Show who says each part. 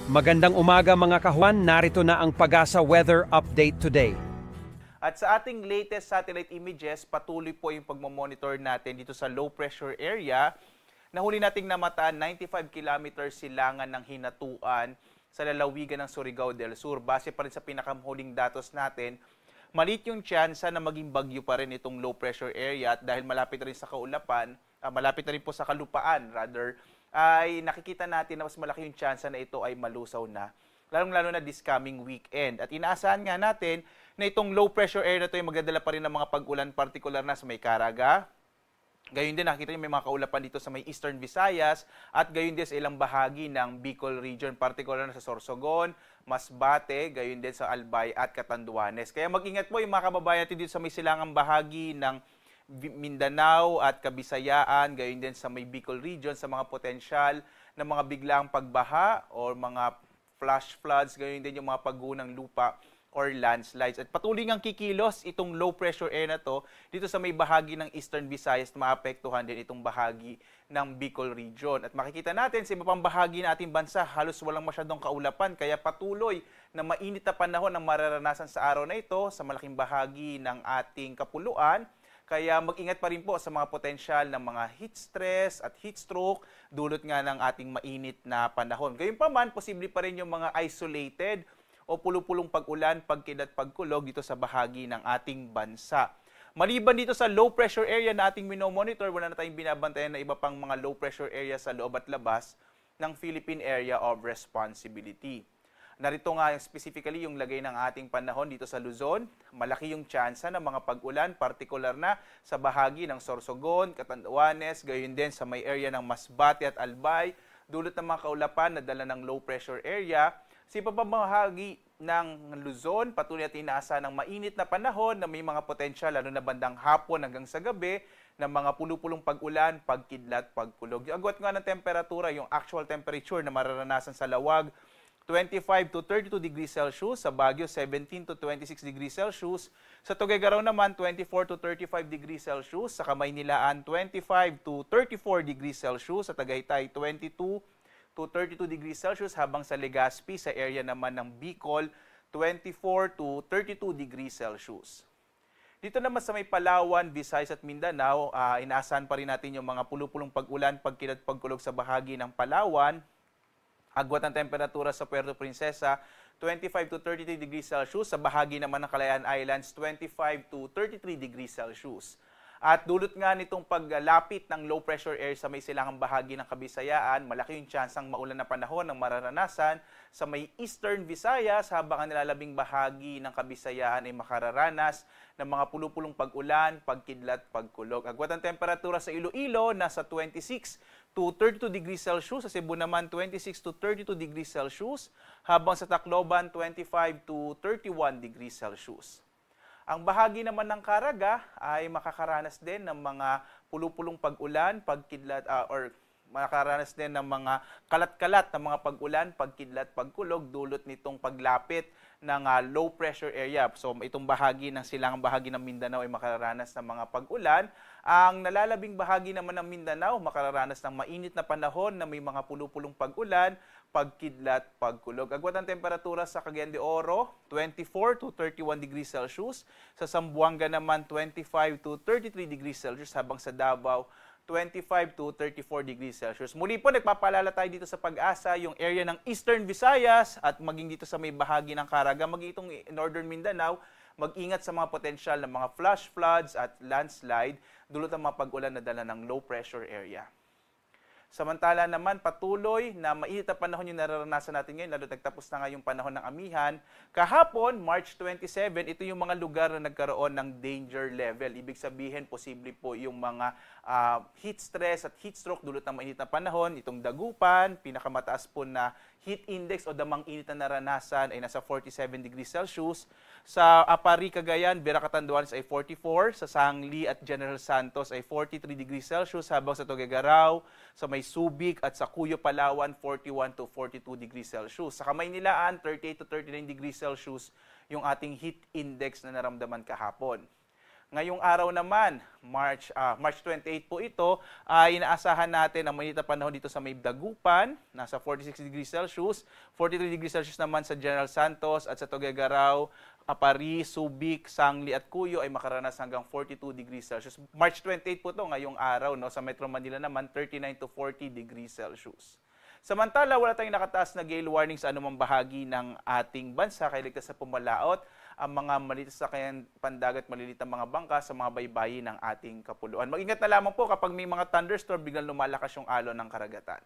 Speaker 1: Magandang umaga mga kahuan, narito na ang Pag-asa Weather Update today.
Speaker 2: At sa ating latest satellite images, patuloy po yung pagmamonitor natin dito sa low pressure area. Nahuli nating namataan 95 kilometers silangan ng hinatuan sa lalawigan ng Surigao del Sur. Base pa rin sa pinakahuling datos natin, maliit yung tsansa na maging bagyo pa rin itong low pressure area at dahil malapit na rin sa kaulapan, malapit na rin po sa kalupaan rather, ay nakikita natin na mas malaki yung tsansa na ito ay malusaw na, lalong-lalo na this coming weekend. At inaasahan nga natin na itong low pressure area na ito ay magdadala pa rin ng mga pag-ulan, partikular na sa may Caraga. Gayon din, nakikita niyo may mga kaulapan dito sa may Eastern Visayas at gayon din sa ilang bahagi ng Bicol region, partikular na sa Sorsogon, Masbate, gayon din sa Albay at Catanduanes. Kaya mag-ingat po yung mga kababayan natin dito sa may silangang bahagi ng Mindanao at Kabisayaan, gayon din sa may Bicol region sa mga potensyal na mga biglang pagbaha o mga flash floods, gayon din yung mga paggunang lupa or landslides. At patuloy ngang kikilos itong low pressure area na to dito sa may bahagi ng Eastern Visayas na maapektuhan din itong bahagi ng Bicol region. At makikita natin sa iba pang bahagi ng ating bansa, halos walang masyadong kaulapan, kaya patuloy na mainit na panahon ang mararanasan sa araw na ito sa malaking bahagi ng ating kapuluan. Kaya mag-ingat pa rin po sa mga potensyal ng mga heat stress at heat stroke dulot nga ng ating mainit na panahon. Gayunpaman, posible pa rin yung mga isolated o pulupulong pag-ulan, pagkidlat, pagkulog dito sa bahagi ng ating bansa. Maliban dito sa low pressure area na ating minomonitor, wala na tayong binabantayan na iba pang mga low pressure area sa loob at labas ng Philippine Area of Responsibility. Narito nga specifically yung lagay ng ating panahon dito sa Luzon. Malaki yung tsansa ng mga pag-ulan, partikular na sa bahagi ng Sorsogon, Catanduanes, gayon din sa may area ng Masbate at Albay, dulot ng mga kaulapan na dala ng low pressure area. Sa iba pang bahagi ng Luzon, patuloy natin inaasahan ng mainit na panahon na may mga potensyal, lalo na bandang hapon hanggang sa gabi, ng mga pulupulong pag-ulan, pagkidlat, pagkulog. Yung agwat nga ng temperatura, yung actual temperature na mararanasan sa Lawag, 25 to 32 degrees Celsius, sa Baguio 17 to 26 degrees Celsius, sa Tuguegarao naman 24 to 35 degrees Celsius, sa Kamaynilaan 25 to 34 degrees Celsius, sa Tagaytay 22 to 32 degrees Celsius, habang sa Legazpi sa area naman ng Bicol 24 to 32 degrees Celsius. Dito naman sa may Palawan, Visayas at Mindanao, inaasahan pa rin natin yung mga pulupulong pag-ulan, pagkidlat, pagkulog sa bahagi ng Palawan. Agwat ng temperatura sa Puerto Princesa, 25 to 33 degrees Celsius. Sa bahagi naman ng Kalayaan Islands, 25 to 33 degrees Celsius. At dulot nga nitong paglapit ng low pressure area sa may silangang bahagi ng Kabisayaan, malaki yung tsansang maulan na panahon ng mararanasan sa may Eastern Visayas, habang ang nilalabing bahagi ng Kabisayaan ay makararanas ng mga pulupulong pag-ulan, pagkidlat, pagkulog. Agwat ang temperatura sa Iloilo, nasa 26 to 32 degrees Celsius. Sa Cebu naman, 26 to 32 degrees Celsius. Habang sa Tacloban, 25 to 31 degrees Celsius. Ang bahagi naman ng Caraga ay makakaranas din ng mga pulupulong pag-ulan, pagkidlat, or makakaranas din ng mga kalat-kalat na mga pag-ulan, pagkidlat, pagkulog dulot nitong paglapit ng low pressure area. So itong bahagi ng silangang bahagi ng Mindanao ay makakaranas ng mga pag-ulan. Ang nalalabing bahagi naman ng Mindanao makakaranas ng mainit na panahon na may mga pulupulong pag-ulan, pagkidlat, pagkulog. Agwat ang temperatura sa Cagayan de Oro, 24 to 31 degrees Celsius. Sa Zamboanga naman, 25 to 33 degrees Celsius, habang sa Davao, 25 to 34 degrees Celsius. Muli po, nagpapaalala tayo dito sa Pag-asa, yung area ng Eastern Visayas at maging dito sa may bahagi ng Caraga, maging itong Northern Mindanao, mag-ingat sa mga potensyal ng mga flash floods at landslide dulot ng mga pag-ulan na dala ng low pressure area. Samantala naman, patuloy na mainit na panahon yung nararanasan natin ngayon, lalo nagtapos na nga yung panahon ng amihan. Kahapon, March 27, ito yung mga lugar na nagkaroon ng danger level. Ibig sabihin, posible po yung mga heat stress at heat stroke dulot ng mainit na panahon. Itong Dagupan, pinakamataas po na heat index o damang init na naranasan ay nasa 47 degrees Celsius. Sa Apari, Cagayan, Vera Catanduanes ay 44. Sa Sangli at General Santos ay 43 degrees Celsius. Habang sa Tuguegarao, sa may Subic at sa Cuyo, Palawan, 41 to 42 degrees Celsius. Sa Kamaynilaan, 38 to 39 degrees Celsius yung ating heat index na naramdaman kahapon. Ngayong araw naman, March 28 po ito, ay inaasahan natin ang mainit na panahon dito sa may Dagupan, nasa 46 degrees Celsius, 43 degrees Celsius naman sa General Santos at sa Tuguegarao, Apari, Subic, Sangli at Cuyo ay makaranas hanggang 42 degrees Celsius. March 28 po ito ngayong araw, no? Sa Metro Manila naman 39 to 40 degrees Celsius. Samantala, wala tayong nakataas na gale warning sa anumang bahagi ng ating bansa kaya ligtas sa pumalaot ang mga maliit sa kanyang pandagat, malilit na mga bangka sa mga baybayin ng ating kapuluan. Mag-ingat na lamang po kapag may mga thunderstorm, biglang lumalakas yung alon ng karagatan.